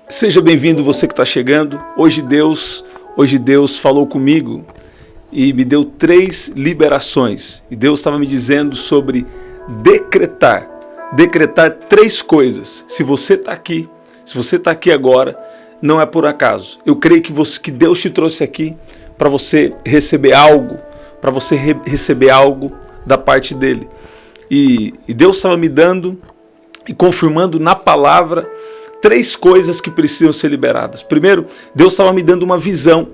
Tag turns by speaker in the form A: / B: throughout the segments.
A: Seja bem-vindo você que está chegando. Hoje Deus falou comigo e me deu 3 liberações. E Deus estava me dizendo sobre decretar 3 coisas. Se você está aqui agora, não é por acaso. Eu creio que Deus te trouxe aqui para você receber algo, da parte dele. E Deus estava me dando e confirmando na palavra 3 coisas que precisam ser liberadas. Primeiro, Deus estava me dando uma visão.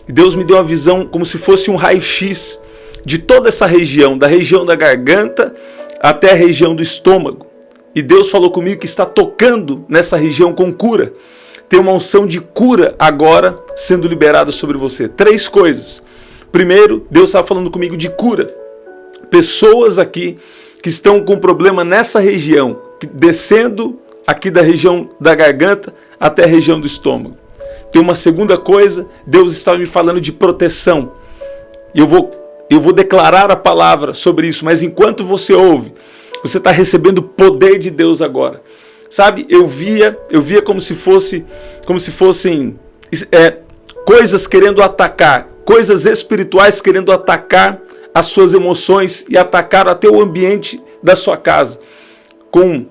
A: E Deus me deu uma visão como se fosse um raio-x de toda essa região, da região da garganta até a região do estômago. E Deus falou comigo que está tocando nessa região com cura. Tem uma unção de cura agora sendo liberada sobre você. 3 coisas. Primeiro, Deus estava falando comigo de cura. Pessoas aqui que estão com problema nessa região, descendo aqui da região da garganta até a região do estômago. Tem uma segunda coisa, Deus estava me falando de proteção. Eu vou declarar a palavra sobre isso, mas enquanto você ouve, você está recebendo o poder de Deus agora. Sabe, eu via como se fossem coisas querendo atacar, coisas espirituais querendo atacar as suas emoções e atacar até o ambiente da sua casa, com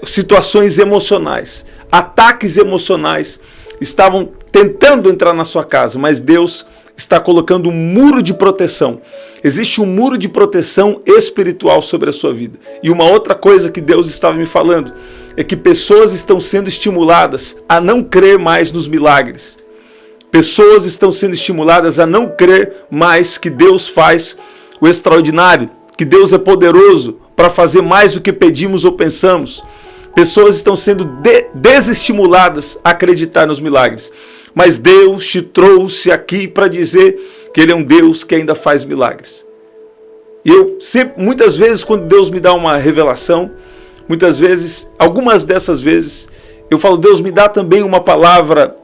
A: situações emocionais, ataques emocionais estavam tentando entrar na sua casa, mas Deus está colocando um muro de proteção. Existe um muro de proteção espiritual sobre a sua vida. E uma outra coisa que Deus estava me falando é que pessoas estão sendo estimuladas a não crer mais nos milagres. Pessoas estão sendo estimuladas a não crer mais que Deus faz o extraordinário, que Deus é poderoso para fazer mais do que pedimos ou pensamos. Pessoas estão sendo desestimuladas a acreditar nos milagres. Mas Deus te trouxe aqui para dizer que Ele é um Deus que ainda faz milagres. E muitas vezes, quando Deus me dá uma revelação, algumas dessas vezes, eu falo, Deus me dá também uma palavra,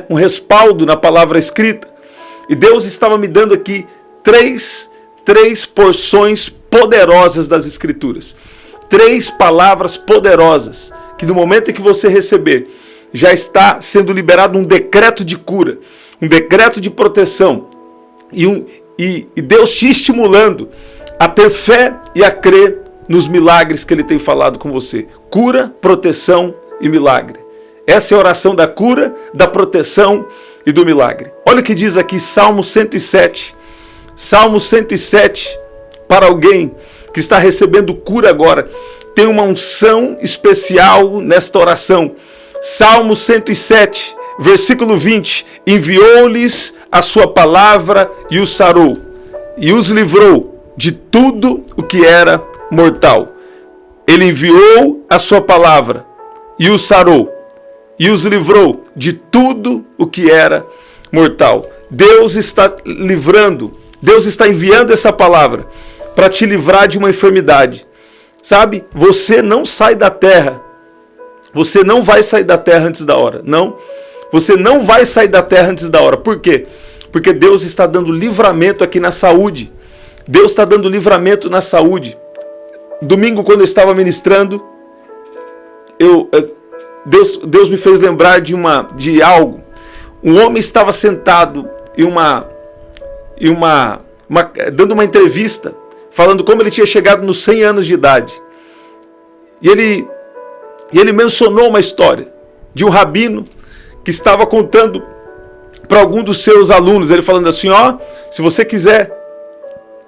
A: um respaldo na palavra escrita. E Deus estava me dando aqui três porções poderosas das Escrituras. 3 palavras poderosas, que no momento em que você receber, já está sendo liberado um decreto de cura, um decreto de proteção, e Deus te estimulando a ter fé e a crer nos milagres que Ele tem falado com você. Cura, proteção e milagre. Essa é a oração da cura, da proteção e do milagre. Olha o que diz aqui Salmo 107. Salmo 107, para alguém que está recebendo cura agora. Tem uma unção especial nesta oração. Salmo 107, versículo 20. Enviou-lhes a sua palavra e os sarou, e os livrou de tudo o que era mortal. Ele enviou a sua palavra e os sarou, e os livrou de tudo o que era mortal. Deus está livrando, Deus está enviando essa palavra para te livrar de uma enfermidade. Sabe, você não sai da terra. Você não vai sair da terra antes da hora. Não, você não vai sair da terra antes da hora. Por quê? Porque Deus está dando livramento aqui na saúde. Deus está dando livramento na saúde. Domingo, quando eu estava ministrando, Deus me fez lembrar de algo. Um homem estava sentado dando uma entrevista, falando como ele tinha chegado nos 100 anos de idade. E ele mencionou uma história de um rabino que estava contando para algum dos seus alunos, ele falando assim, se você quiser,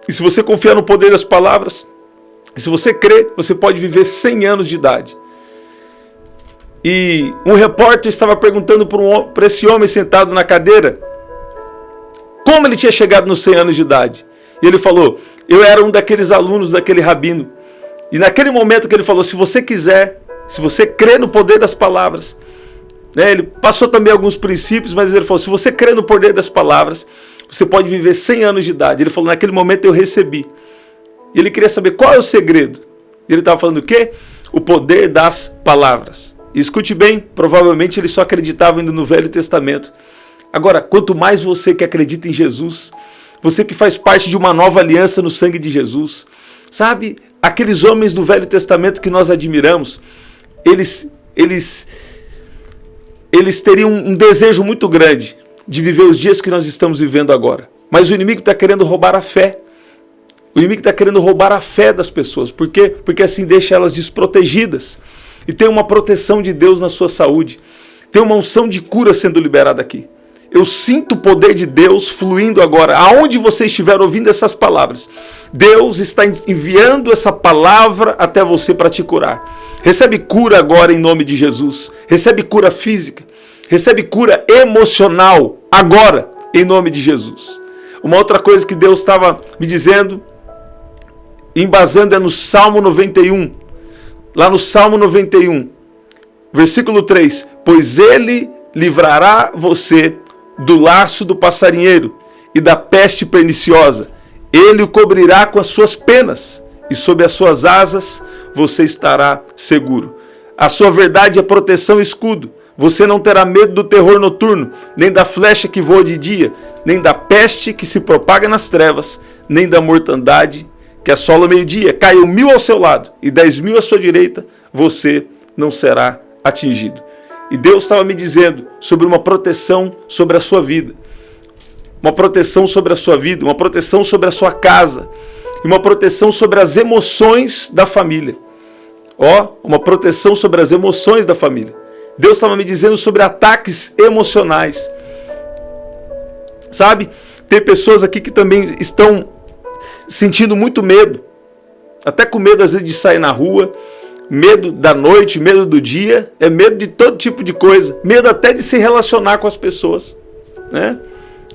A: e se você confiar no poder das palavras, e se você crer, você pode viver 100 anos de idade. E um repórter estava perguntando para esse homem sentado na cadeira, como ele tinha chegado nos 100 anos de idade. E ele falou, eu era um daqueles alunos daquele rabino. E naquele momento que ele falou, se você quiser, se você crer no poder das palavras, ele passou também alguns princípios, mas ele falou, se você crer no poder das palavras, você pode viver 100 anos de idade. Ele falou, naquele momento eu recebi. E ele queria saber qual é o segredo. E ele estava falando o quê? O poder das palavras. E escute bem, provavelmente ele só acreditava ainda no Velho Testamento. Agora, quanto mais você que acredita em Jesus, você que faz parte de uma nova aliança no sangue de Jesus, sabe, aqueles homens do Velho Testamento que nós admiramos, eles eles teriam um desejo muito grande de viver os dias que nós estamos vivendo agora. Mas o inimigo está querendo roubar a fé. O inimigo está querendo roubar a fé das pessoas. Por quê? Porque assim deixa elas desprotegidas. E tem uma proteção de Deus na sua saúde. Tem uma unção de cura sendo liberada aqui. Eu sinto o poder de Deus fluindo agora. Aonde você estiver ouvindo essas palavras, Deus está enviando essa palavra até você para te curar. Recebe cura agora em nome de Jesus. Recebe cura física. Recebe cura emocional agora em nome de Jesus. Uma outra coisa que Deus estava me dizendo, embasando, é no Salmo 91. Lá no Salmo 91, versículo 3. Pois ele livrará você do laço do passarinheiro e da peste perniciosa. Ele o cobrirá com as suas penas e sob as suas asas você estará seguro. A sua verdade é proteção e escudo. Você não terá medo do terror noturno, nem da flecha que voa de dia, nem da peste que se propaga nas trevas, nem da mortandade que assola o meio-dia. Caiu 1000 ao seu lado e 10.000 à sua direita, você não será atingido. E Deus estava me dizendo sobre uma proteção sobre a sua vida. Uma proteção sobre a sua vida, uma proteção sobre a sua casa, e uma proteção sobre as emoções da família. Uma proteção sobre as emoções da família. Deus estava me dizendo sobre ataques emocionais. Sabe? Tem pessoas aqui que também estão sentindo muito medo. Até com medo às vezes de sair na rua. Medo da noite, medo do dia. É medo de todo tipo de coisa. Medo até de se relacionar com as pessoas. Né?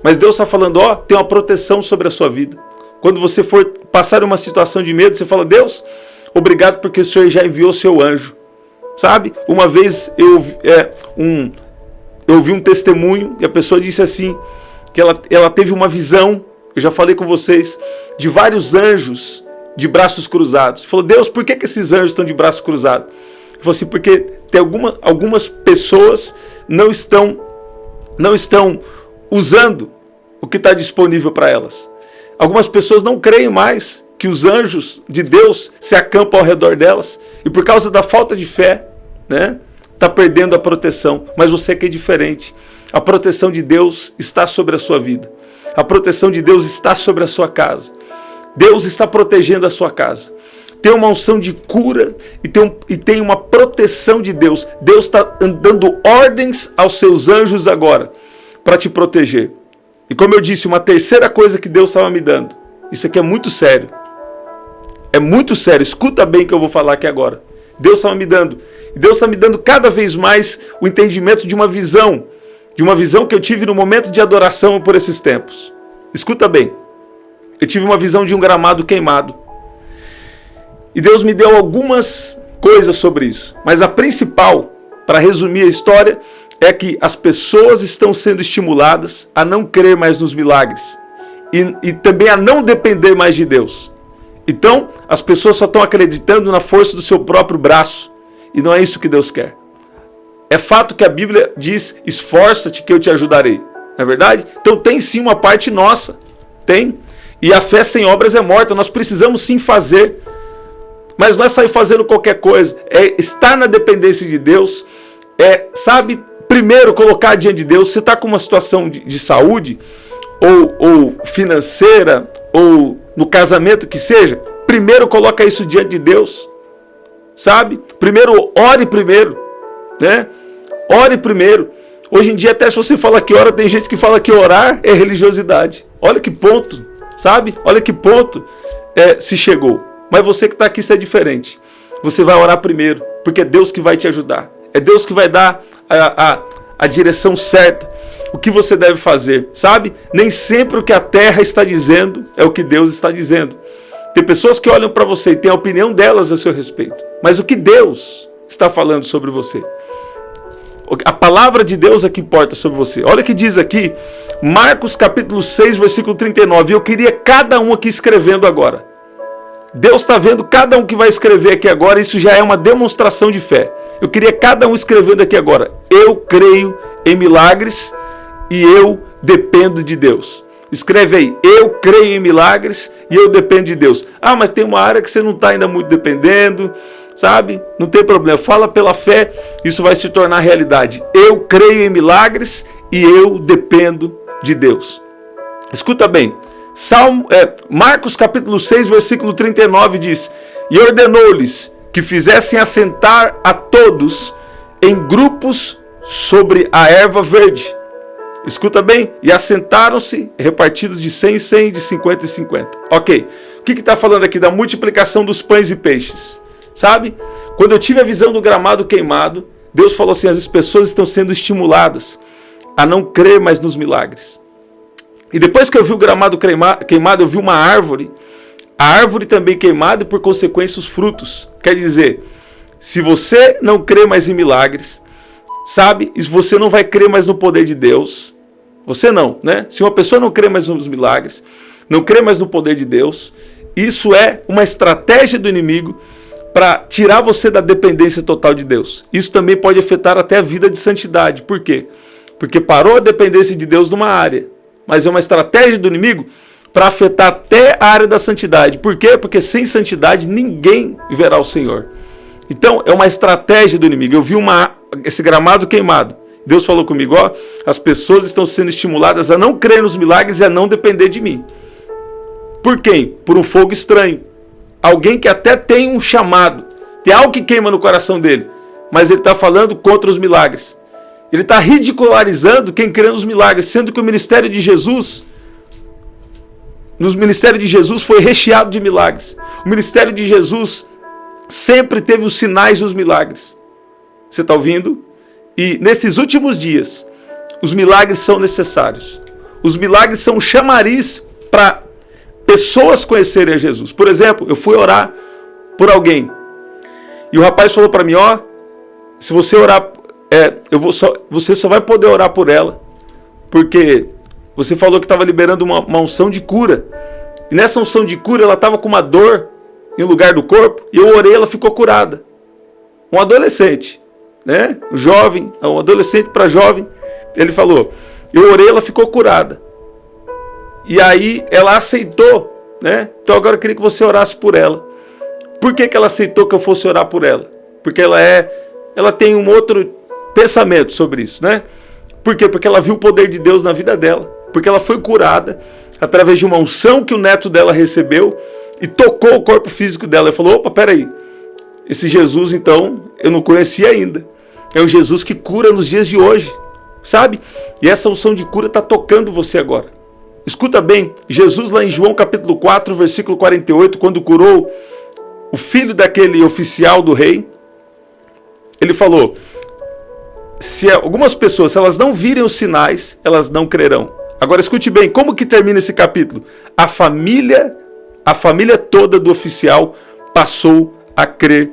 A: Mas Deus está falando, tem uma proteção sobre a sua vida. Quando você for passar uma situação de medo, você fala, Deus, obrigado porque o Senhor já enviou seu anjo. Sabe? Uma vez eu ouvi um testemunho e a pessoa disse assim, que ela teve uma visão, eu já falei com vocês, de vários anjos de braços cruzados. Falou, Deus, por que esses anjos estão de braços cruzados? Eu falei assim, porque tem algumas pessoas não estão usando o que está disponível para elas. Algumas pessoas não creem mais que os anjos de Deus se acampam ao redor delas, e por causa da falta de fé, né, está perdendo a proteção. Mas você que é diferente, a proteção de Deus está sobre a sua vida, a proteção de Deus está sobre a sua casa. Deus está protegendo a sua casa. Tem uma unção de cura e tem uma proteção de Deus. Deus está dando ordens aos seus anjos agora para te proteger. E como eu disse, uma terceira coisa que Deus estava me dando. Isso aqui é muito sério. É muito sério. Escuta bem o que eu vou falar aqui agora. Deus estava me dando. E Deus está me dando cada vez mais o entendimento de uma visão. De uma visão que eu tive no momento de adoração por esses tempos. Escuta bem. Eu tive uma visão de um gramado queimado. E Deus me deu algumas coisas sobre isso. Mas a principal, para resumir a história, é que as pessoas estão sendo estimuladas a não crer mais nos milagres. E também a não depender mais de Deus. Então, as pessoas só estão acreditando na força do seu próprio braço. E não é isso que Deus quer. É fato que a Bíblia diz, esforça-te que eu te ajudarei. Não é verdade? Então tem sim uma parte nossa. Tem. E a fé sem obras é morta. Nós precisamos sim fazer. Mas não é sair fazendo qualquer coisa. É estar na dependência de Deus. Sabe, primeiro colocar diante de Deus. Você está com uma situação de saúde, ou financeira, ou no casamento que seja. Primeiro coloca isso diante de Deus. Sabe? Primeiro, ore primeiro. Né? Ore primeiro. Hoje em dia, até se você fala que ora, tem gente que fala que orar é religiosidade. Olha que ponto, sabe? Olha que ponto se chegou. Mas você que está aqui, isso é diferente. Você vai orar primeiro, porque é Deus que vai te ajudar. É Deus que vai dar a direção certa, o que você deve fazer, sabe? Nem sempre o que a terra está dizendo é o que Deus está dizendo. Tem pessoas que olham para você e têm a opinião delas a seu respeito. Mas o que Deus está falando sobre você? A palavra de Deus é que importa sobre você. Olha o que diz aqui, Marcos capítulo 6, versículo 39. Eu queria cada um aqui escrevendo agora. Deus está vendo cada um que vai escrever aqui agora. Isso já é uma demonstração de fé. Eu queria cada um escrevendo aqui agora. Eu creio em milagres e eu dependo de Deus. Escreve aí, eu creio em milagres e eu dependo de Deus. Ah, mas tem uma área que você não está ainda muito dependendo. sabe? Não tem problema. Fala pela fé, isso vai se tornar realidade. Eu creio em milagres e eu dependo de Deus. Escuta bem. Marcos capítulo 6, versículo 39 diz: e ordenou-lhes que fizessem assentar a todos em grupos sobre a erva verde. Escuta bem. E assentaram-se repartidos de 100 em 100, de 50 em 50. Ok. O que está falando aqui? Da multiplicação dos pães e peixes. Sabe? Quando eu tive a visão do gramado queimado, Deus falou assim: as pessoas estão sendo estimuladas a não crer mais nos milagres. E depois que eu vi o gramado queimado, eu vi uma árvore. A árvore também queimada e por consequência os frutos. Quer dizer, se você não crê mais em milagres, sabe? E você não vai crer mais no poder de Deus. Você não, né? Se uma pessoa não crê mais nos milagres, não crê mais no poder de Deus, isso é uma estratégia do inimigo para tirar você da dependência total de Deus. Isso também pode afetar até a vida de santidade. Por quê? Porque parou a dependência de Deus numa área, mas é uma estratégia do inimigo para afetar até a área da santidade. Por quê? Porque sem santidade ninguém verá o Senhor. Então é uma estratégia do inimigo. Eu vi esse gramado queimado. Deus falou comigo: ó, as pessoas estão sendo estimuladas a não crer nos milagres e a não depender de mim. Por quem? Por um fogo estranho. Alguém que até tem um chamado, tem algo que queima no coração dele, mas ele está falando contra os milagres. Ele está ridicularizando quem crê nos milagres, sendo que o ministério de Jesus, foi recheado de milagres. O ministério de Jesus sempre teve os sinais e os milagres. Você está ouvindo? E nesses últimos dias, os milagres são necessários. Os milagres são um chamariz para pessoas conhecerem a Jesus. Por exemplo, eu fui orar por alguém. E o rapaz falou para mim: ó, se você orar, você só vai poder orar por ela, porque você falou que estava liberando uma unção de cura. E nessa unção de cura, ela estava com uma dor em um lugar do corpo, e eu orei, ela ficou curada. Um adolescente, né? Um adolescente para jovem. Ele falou: eu orei, ela ficou curada. E aí ela aceitou, né? Então agora eu queria que você orasse por ela. Por que ela aceitou que eu fosse orar por ela? Porque ela tem um outro pensamento sobre isso, né? Por quê? Porque ela viu o poder de Deus na vida dela. Porque ela foi curada através de uma unção que o neto dela recebeu e tocou o corpo físico dela. Ela falou: opa, peraí, esse Jesus então eu não conhecia ainda. É um Jesus que cura nos dias de hoje, sabe? E essa unção de cura está tocando você agora. Escuta bem, Jesus lá em João capítulo 4, versículo 48, quando curou o filho daquele oficial do rei, ele falou: se algumas pessoas, se elas não virem os sinais, elas não crerão. Agora escute bem, como que termina esse capítulo? A família toda do oficial passou a crer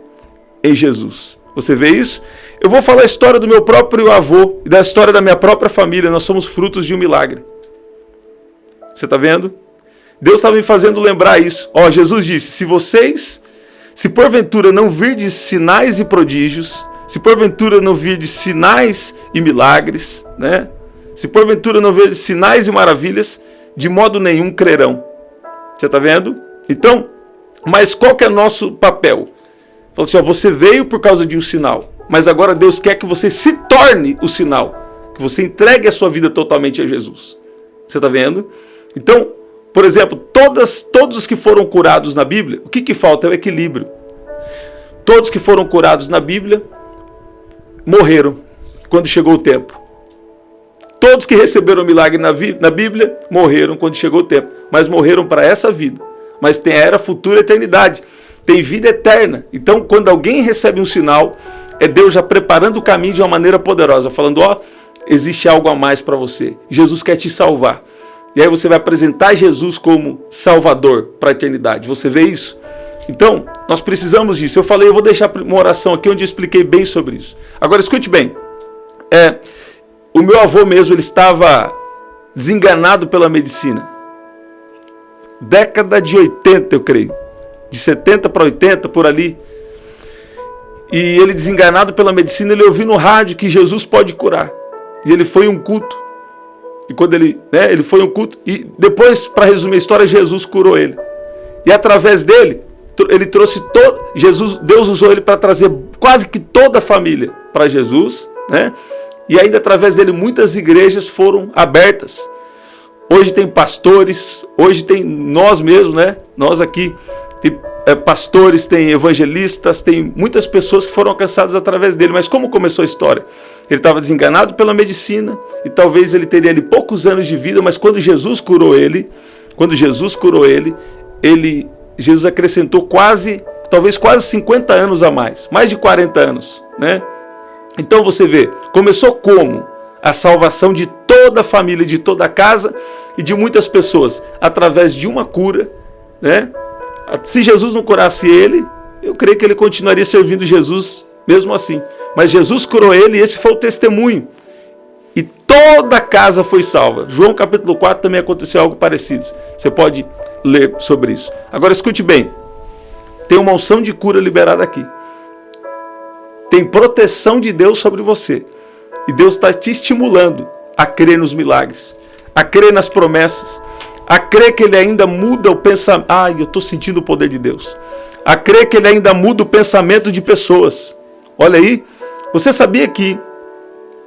A: em Jesus. Você vê isso? Eu vou falar a história do meu próprio avô e da história da minha própria família. Nós somos frutos de um milagre. Você está vendo? Deus estava me fazendo lembrar isso. Ó, Jesus disse: se porventura não virdes sinais e prodígios, se porventura não virdes sinais e milagres, né? Se porventura não virdes sinais e maravilhas, de modo nenhum crerão. Você está vendo? Então, mas qual que é o nosso papel? Fala assim: ó, você veio por causa de um sinal, mas agora Deus quer que você se torne o sinal, que você entregue a sua vida totalmente a Jesus. Você está vendo? Então, por exemplo, todos os que foram curados na Bíblia, o que falta é o equilíbrio. Todos que foram curados na Bíblia morreram quando chegou o tempo. Todos que receberam milagre na Bíblia morreram quando chegou o tempo, mas morreram para essa vida. Mas tem a era futura, a eternidade. Tem vida eterna. Então, quando alguém recebe um sinal, é Deus já preparando o caminho de uma maneira poderosa, falando: ó, existe algo a mais para você. Jesus quer te salvar. E aí você vai apresentar Jesus como Salvador para a eternidade. Você vê isso? Então, nós precisamos disso. Eu falei, eu vou deixar uma oração aqui onde eu expliquei bem sobre isso. Agora, escute bem. O meu avô mesmo, ele estava desenganado pela medicina. Década de 80, eu creio. De 70 para 80, por ali. E ele, desenganado pela medicina, ele ouviu no rádio que Jesus pode curar. E ele foi em um culto. E quando ele foi em um culto, e depois, para resumir a história, Jesus curou ele. E através dele, ele trouxe Jesus, Deus usou ele para trazer quase que toda a família para Jesus, né? E ainda através dele muitas igrejas foram abertas. Hoje tem pastores, hoje tem nós mesmos, né? Nós aqui tem pastores, tem evangelistas, tem muitas pessoas que foram alcançadas através dele. Mas como começou a história? Ele estava desenganado pela medicina e talvez ele teria ali poucos anos de vida, mas quando Jesus curou ele, Jesus acrescentou talvez quase 50 anos a mais de 40 anos, né? Então você vê, começou como? A salvação de toda a família, de toda a casa e de muitas pessoas, através de uma cura, né? Se Jesus não curasse ele, eu creio que ele continuaria servindo Jesus mesmo assim. Mas Jesus curou ele e esse foi o testemunho. E toda a casa foi salva. João capítulo 4 também aconteceu algo parecido. Você pode ler sobre isso. Agora escute bem. Tem uma unção de cura liberada aqui. Tem proteção de Deus sobre você. E Deus está te estimulando a crer nos milagres, a crer nas promessas, a crer que Ele ainda muda o pensamento. Ai, eu estou sentindo o poder de Deus. A crer que Ele ainda muda o pensamento de pessoas. Olha aí, você sabia que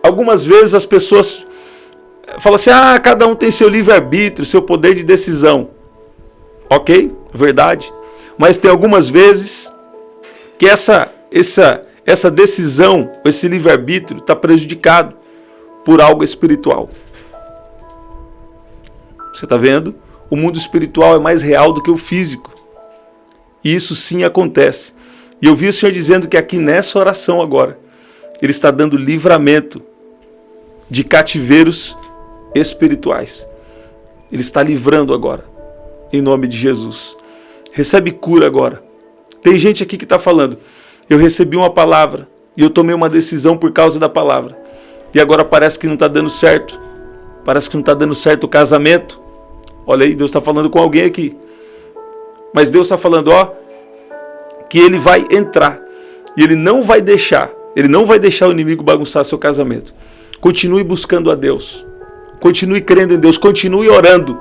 A: algumas vezes as pessoas falam assim, cada um tem seu livre-arbítrio, seu poder de decisão. Ok, verdade. Mas tem algumas vezes que essa decisão, esse livre-arbítrio está prejudicado por algo espiritual. Você está vendo? O mundo espiritual é mais real do que o físico. E isso sim acontece. E eu vi o Senhor dizendo que aqui nessa oração agora, Ele está dando livramento de cativeiros espirituais. Ele está livrando agora, em nome de Jesus. Recebe cura agora. Tem gente aqui que está falando, eu recebi uma palavra e eu tomei uma decisão por causa da palavra. E agora parece que não está dando certo. Parece que não está dando certo o casamento. Olha aí, Deus está falando com alguém aqui. Mas Deus está falando, que Ele vai entrar. E Ele não vai deixar o inimigo bagunçar seu casamento. Continue buscando a Deus. Continue crendo em Deus. Continue orando.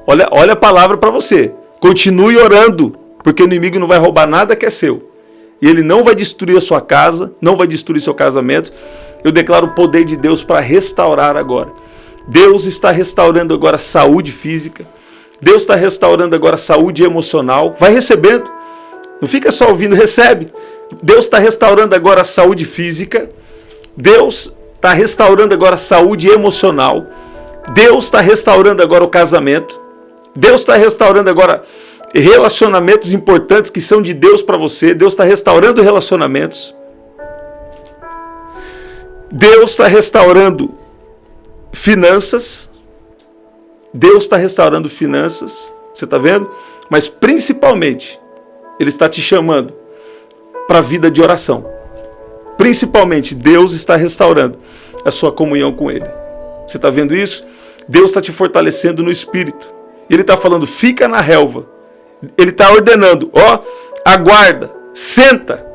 A: Olha a palavra para você. Continue orando. Porque o inimigo não vai roubar nada que é seu. E ele não vai destruir a sua casa, não vai destruir seu casamento. Eu declaro o poder de Deus para restaurar agora. Deus está restaurando agora a saúde física. Deus está restaurando agora a saúde emocional. Vai recebendo. Não fica só ouvindo, recebe. Deus está restaurando agora a saúde física. Deus está restaurando agora a saúde emocional. Deus está restaurando agora o casamento. Deus está restaurando agora relacionamentos importantes que são de Deus para você. Deus está restaurando relacionamentos. Deus está restaurando finanças. Deus está restaurando finanças. Você está vendo? Mas principalmente, Ele está te chamando para a vida de oração. Principalmente, Deus está restaurando a sua comunhão com Ele. Você está vendo isso? Deus está te fortalecendo no Espírito. Ele está falando, fica na relva. Ele está ordenando, aguarda, senta,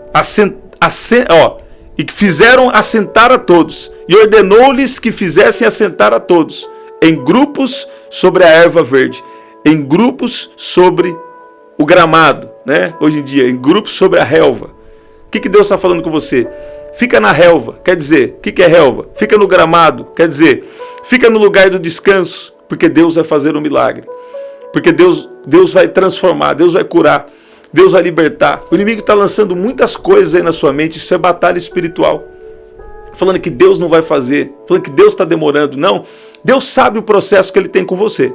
A: e que fizeram assentar a todos. E ordenou-lhes que fizessem assentar a todos, em grupos sobre a erva verde, em grupos sobre o gramado, né? Hoje em dia, em grupos sobre a relva. O que Deus está falando com você? Fica na relva, quer dizer, o que é relva? Fica no gramado, quer dizer, fica no lugar do descanso, porque Deus vai fazer um milagre. Porque Deus vai transformar, Deus vai curar, Deus vai libertar. O inimigo está lançando muitas coisas aí na sua mente, isso é batalha espiritual. Falando que Deus não vai fazer, falando que Deus está demorando. Não, Deus sabe o processo que Ele tem com você.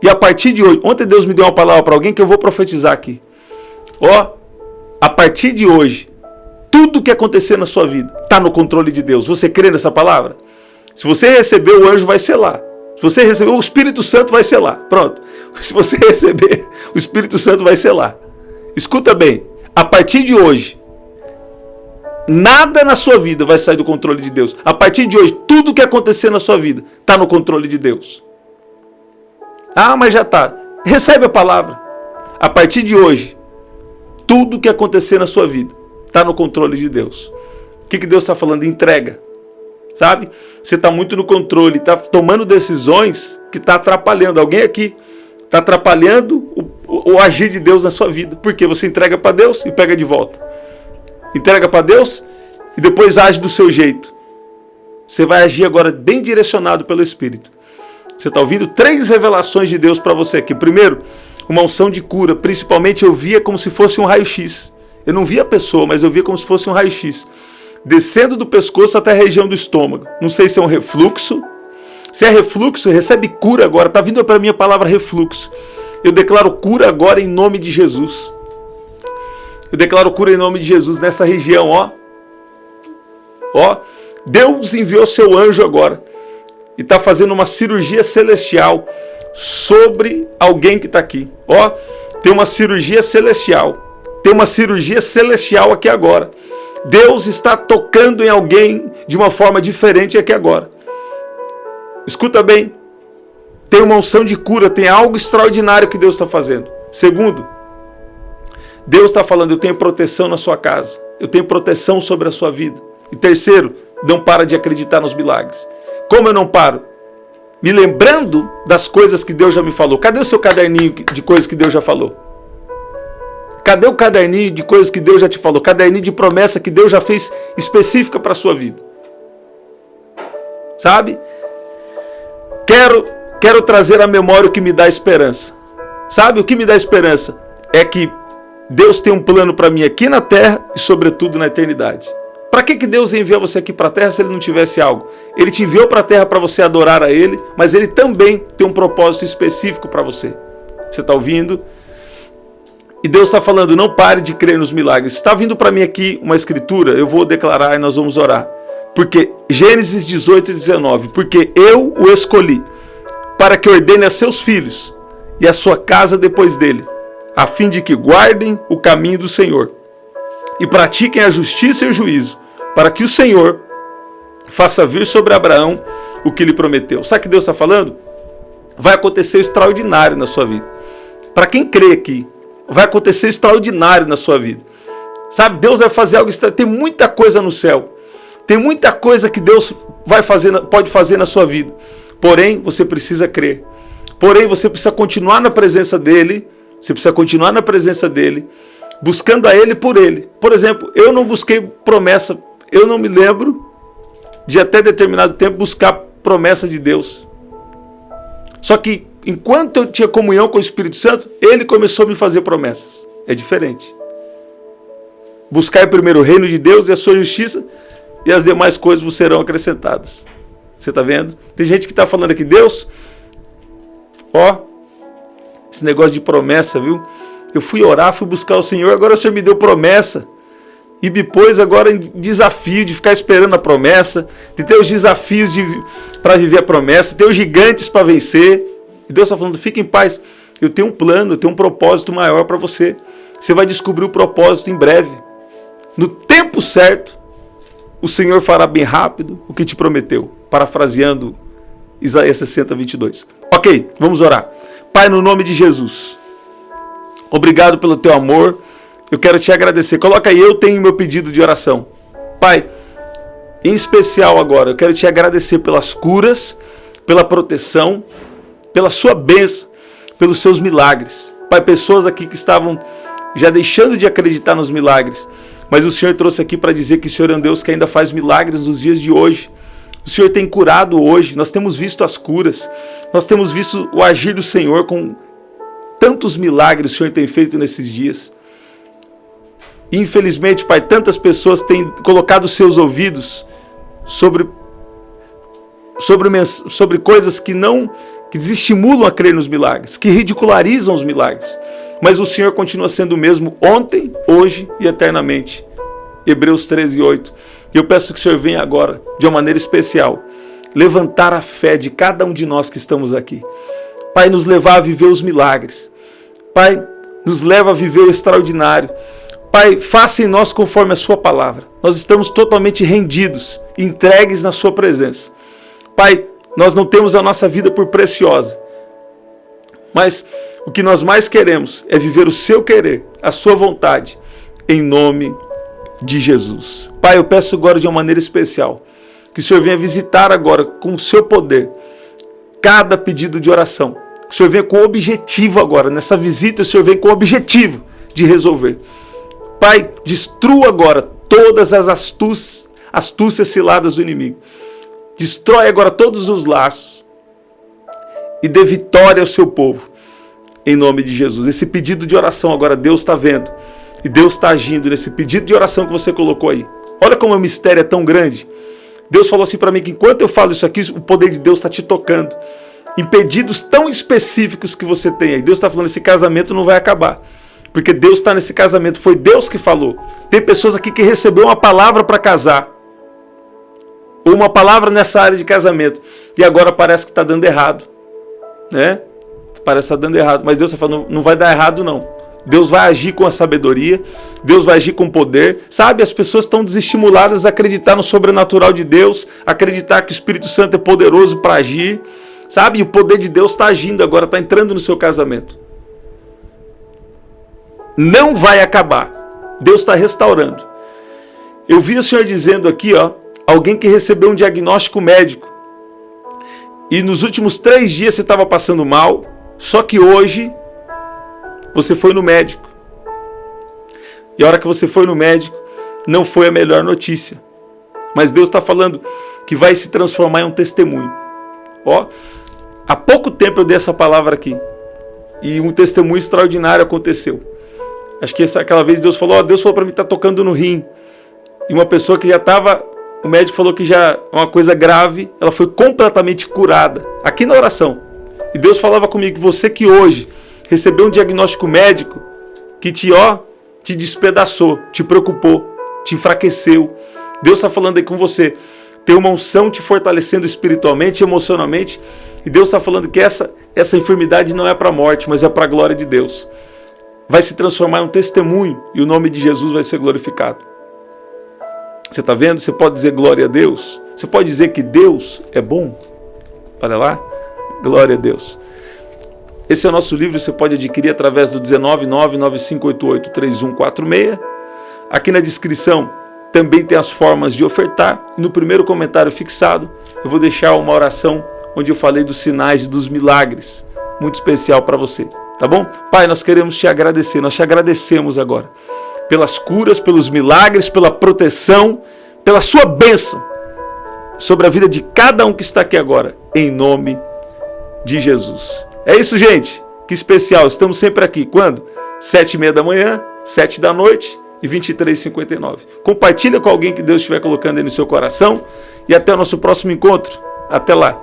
A: E a partir de hoje, ontem Deus me deu uma palavra para alguém que eu vou profetizar aqui. A partir de hoje, tudo que acontecer na sua vida está no controle de Deus. Você crê nessa palavra? Se você receber, o anjo vai selar. Se você receber, o Espírito Santo vai selar. Pronto. Se você receber, o Espírito Santo vai selar. Escuta bem. A partir de hoje, nada na sua vida vai sair do controle de Deus. A partir de hoje, tudo que acontecer na sua vida está no controle de Deus. Mas já está. Recebe a palavra. A partir de hoje, tudo que acontecer na sua vida está no controle de Deus. O que Deus está falando? Entrega. Sabe? Você está muito no controle, está tomando decisões que está atrapalhando. Alguém aqui está atrapalhando o agir de Deus na sua vida. Porque você entrega para Deus e pega de volta. Entrega para Deus e depois age do seu jeito. Você vai agir agora bem direcionado pelo Espírito. Você está ouvindo? 3 revelações de Deus para você aqui. Primeiro, uma unção de cura. Principalmente eu via como se fosse um raio-x. Eu não via a pessoa, mas eu via como se fosse um raio-x. Descendo do pescoço até a região do estômago. Não sei se é um refluxo. Se é refluxo, recebe cura agora. Está vindo para mim a palavra refluxo. Eu declaro cura agora em nome de Jesus. Eu declaro cura em nome de Jesus nessa região, ó. Ó, Deus enviou seu anjo agora. E está fazendo uma cirurgia celestial sobre alguém que está aqui. Ó, tem uma cirurgia celestial. Tem uma cirurgia celestial aqui agora. Deus está tocando em alguém de uma forma diferente aqui agora. Escuta bem. Tem uma unção de cura, tem algo extraordinário que Deus está fazendo. Segundo, Deus está falando, eu tenho proteção na sua casa. Eu tenho proteção sobre a sua vida. E terceiro, não para de acreditar nos milagres. Como eu não paro? Me lembrando das coisas que Deus já me falou. Cadê o seu caderninho de coisas que Deus já falou? Cadê o caderninho de coisas que Deus já te falou? Caderninho de promessa que Deus já fez específica para a sua vida. Sabe? Quero trazer à memória o que me dá esperança. Sabe o que me dá esperança? É que Deus tem um plano para mim aqui na terra e sobretudo na eternidade. Para que Deus enviou você aqui para a terra se Ele não tivesse algo? Ele te enviou para a terra para você adorar a Ele, mas Ele também tem um propósito específico para você. Você está ouvindo? E Deus está falando, não pare de crer nos milagres. Está vindo para mim aqui uma escritura, eu vou declarar e nós vamos orar. Porque Gênesis 18 e 19, porque eu o escolhi para que ordene a seus filhos e a sua casa depois dele, a fim de que guardem o caminho do Senhor e pratiquem a justiça e o juízo, para que o Senhor faça vir sobre Abraão o que lhe prometeu. Sabe o que Deus está falando? Vai acontecer extraordinário na sua vida. Para quem crê aqui, vai acontecer extraordinário na sua vida. Sabe, Deus vai fazer algo extraordinário. Tem muita coisa no céu. Tem muita coisa que Deus pode fazer na sua vida. Porém, você precisa crer. Porém, você precisa continuar na presença dEle. Você precisa continuar na presença dEle, buscando a Ele por Ele. Por exemplo, eu não busquei promessa. Eu não me lembro de até determinado tempo buscar promessa de Deus. Só que enquanto eu tinha comunhão com o Espírito Santo, Ele começou a me fazer promessas. É diferente. Buscar primeiro o reino de Deus e a sua justiça, e as demais coisas vos serão acrescentadas. Você está vendo? Tem gente que está falando aqui, Deus, ó, esse negócio de promessa, viu? Eu fui orar, fui buscar o Senhor, agora o Senhor me deu promessa. E me pôs agora em desafio de ficar esperando a promessa, de ter os desafios para viver a promessa, ter os gigantes para vencer. E Deus está falando, fique em paz. Eu tenho um plano, eu tenho um propósito maior para você. Você vai descobrir o propósito em breve. No tempo certo, o Senhor fará bem rápido o que te prometeu. Parafraseando Isaías 60, 22. Ok, vamos orar. Pai, no nome de Jesus, obrigado pelo teu amor. Eu quero te agradecer. Coloca aí, eu tenho meu pedido de oração. Pai, em especial agora, eu quero te agradecer pelas curas, pela proteção, pela sua bênção, pelos seus milagres. Pai, pessoas aqui que estavam já deixando de acreditar nos milagres, mas o Senhor trouxe aqui para dizer que o Senhor é um Deus que ainda faz milagres nos dias de hoje. O Senhor tem curado hoje, nós temos visto as curas, nós temos visto o agir do Senhor com tantos milagres que o Senhor tem feito nesses dias. Infelizmente, Pai, tantas pessoas têm colocado seus ouvidos sobre coisas que desestimulam a crer nos milagres, que ridicularizam os milagres. Mas o Senhor continua sendo o mesmo ontem, hoje e eternamente. Hebreus 13, 8. E eu peço que o Senhor venha agora, de uma maneira especial, levantar a fé de cada um de nós que estamos aqui. Pai, nos levar a viver os milagres. Pai, nos leva a viver o extraordinário. Pai, faça em nós conforme a sua palavra. Nós estamos totalmente rendidos, entregues na sua presença. Pai, nós não temos a nossa vida por preciosa, mas o que nós mais queremos é viver o seu querer, a sua vontade, em nome de Jesus. Pai, eu peço agora de uma maneira especial, que o Senhor venha visitar agora com o seu poder, cada pedido de oração, Que o Senhor venha com o objetivo agora. Nessa visita, o Senhor vem com o objetivo de resolver. Pai, destrua agora todas as astúcias ciladas do inimigo. Destrói agora todos os laços. E dê vitória ao seu povo. Em nome de Jesus. Esse pedido de oração agora Deus está vendo. E Deus está agindo nesse pedido de oração que você colocou aí. Olha como o mistério é tão grande. Deus falou assim para mim que enquanto eu falo isso aqui, o poder de Deus está te tocando. Em pedidos tão específicos que você tem aí. Deus está falando, esse casamento não vai acabar. Porque Deus está nesse casamento. Foi Deus que falou. Tem pessoas aqui que recebeu uma palavra para casar. Ou uma palavra nessa área de casamento. E agora parece que está dando errado. Né? Parece que está dando errado. Mas Deus está falando, não vai dar errado não. Deus vai agir com a sabedoria, Deus vai agir com poder. Sabe, as pessoas estão desestimuladas a acreditar no sobrenatural de Deus, acreditar que o Espírito Santo é poderoso para agir. Sabe, e o poder de Deus está agindo agora, está entrando no seu casamento. Não vai acabar. Deus está restaurando. Eu vi o Senhor dizendo aqui, ó, alguém que recebeu um diagnóstico médico. E nos últimos 3 dias você estava passando mal, só que hoje você foi no médico. E a hora que você foi no médico, não foi a melhor notícia. Mas Deus está falando que vai se transformar em um testemunho. Ó, há pouco tempo eu dei essa palavra aqui. E um testemunho extraordinário aconteceu. Acho que aquela vez Deus falou, ó, Deus falou para mim que está tocando no rim. E uma pessoa que já estava, o médico falou que já é uma coisa grave, ela foi completamente curada. Aqui na oração. E Deus falava comigo, você que hoje recebeu um diagnóstico médico que te despedaçou, te preocupou, te enfraqueceu. Deus está falando aí com você. Tem uma unção te fortalecendo espiritualmente, emocionalmente. E Deus está falando que essa enfermidade não é para a morte, mas é para a glória de Deus. Vai se transformar em um testemunho e o nome de Jesus vai ser glorificado. Você está vendo? Você pode dizer glória a Deus? Você pode dizer que Deus é bom? Olha lá. Glória a Deus. Esse é o nosso livro, você pode adquirir através do 19995883146. Aqui na descrição também tem as formas de ofertar. E no primeiro comentário fixado, eu vou deixar uma oração onde eu falei dos sinais e dos milagres. Muito especial para você, tá bom? Pai, nós queremos te agradecer, nós te agradecemos agora. Pelas curas, pelos milagres, pela proteção, pela sua bênção sobre a vida de cada um que está aqui agora. Em nome de Jesus. É isso, gente. Que especial. Estamos sempre aqui. Quando? 7h30 da manhã, 7 da noite e 23h59. Compartilha com alguém que Deus estiver colocando aí no seu coração. E até o nosso próximo encontro. Até lá.